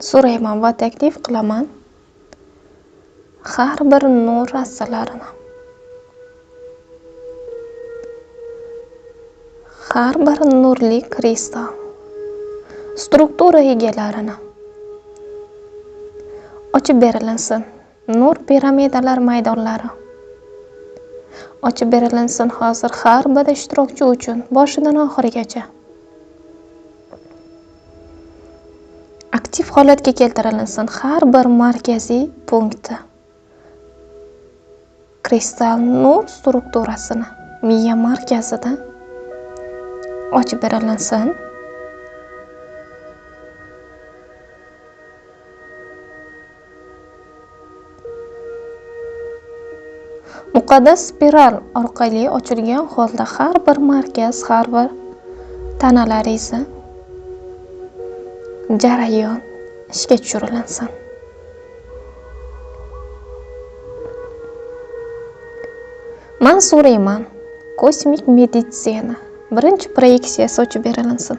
so'rayman va taklif qilaman har bir nur rassalarini, har bir nurli kristal struktura egalarini ochib berilinsin. Nur piramidalar maydonlari ochib berilinsin hozir har bir ishtirokchi uchun boshidan oxirigacha. Aktiv holatga keltirilsin har bir markaziy punkti. Kristal nur strukturasini miya markazida ochib berilinsin. Muqaddas spiral orqali ochilgan holda har bir markaz, har bir tanalaringizni jarayon ishga tushirilsin. Men so'rayman, kosmik meditsina birinchi proyeksiyasi ochib berilinsin.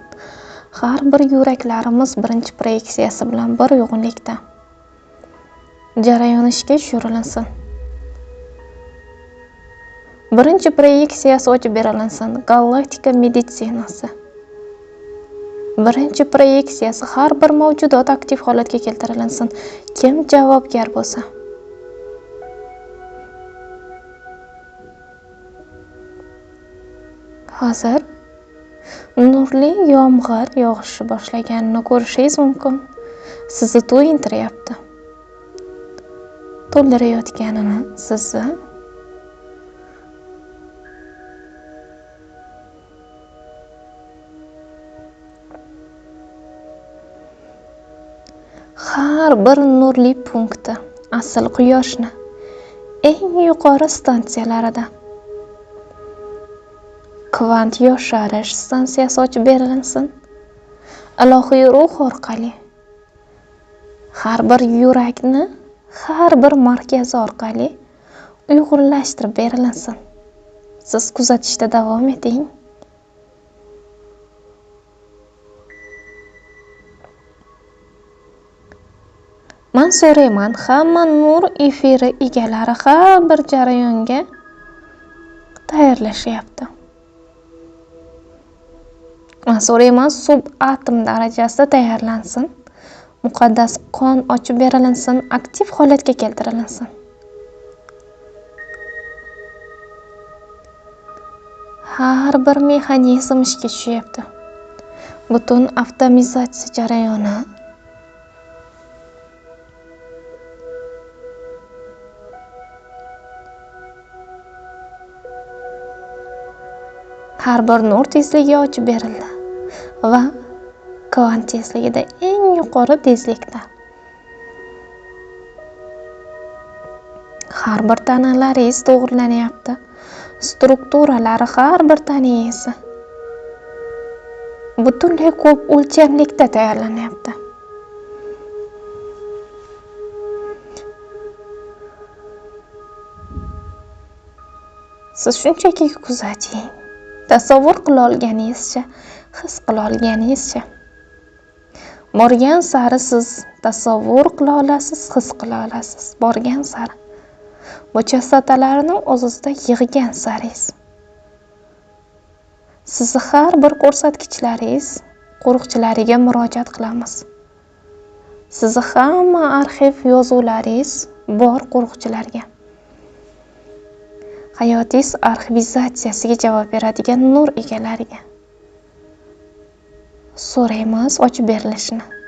Har bir yuraklarimiz birinchi proyeksiyasi bilan bir uyg'unlikda. Jarayon ishga tushirilsin. Birinchi proyeksiyasi ochib berilinsin. Galaktika meditsinasi. Birinchi proyeksiyasi har bir mavjudot aktiv holatga keltirilsin. Kim javobgar bo'lsa. Hozir nurli yomg'ir yog'ishi boshlaganini ko'rishingiz mumkin. Sizni to'yintiryapti. To'ldirayotganini sizni har bir nurli punkti asl quyoshni eng yuqori stansiyalarida kvant yosharish stansiyasi ochib berilinsin. Ilohiy ruh orqali har bir yurakni har bir markazi orqali uyg'unlashtirib berilinsin. Siz kuzatishda davom eting. Men so'rayman, hamma nur efiri egalari har bir jarayonga tayyorlashyapti. Men so'rayman, subatom darajasida tayyorlansin. Muqaddas qon ochib berilinsin, aktiv holatga keltirilsin. Har bir mexanizm ishga tushyapti. Butun avtomizatsiya jarayoni har bir nur tezligi ochib berildi va kvant tezligida eng yuqori tezlikda har bir tanalaringiz to'g'rilanyapti. Strukturalari har bir tanangizni butunlay ko'p o'lchamlikda tayyorlanyapti. Siz shunchaki kuzating. Tasavvur qila olganingizcha, his qila olganingizcha. Borgan sari siz tasavvur qila olasiz, his qila olasiz. Borgan sari. Bu chastotalarni o'zingizda yig'gan saringiz. Sizni har bir ko'rsatkichlaringiz qo'riqchilariga murojaat qilamiz. Sizni hamma arxiv yozuvlaringiz bor qo'riqchilarga. Hayotingiz arxivizatsiyasiga javob beradigan nur egalariga so'raymiz ochib berilishini.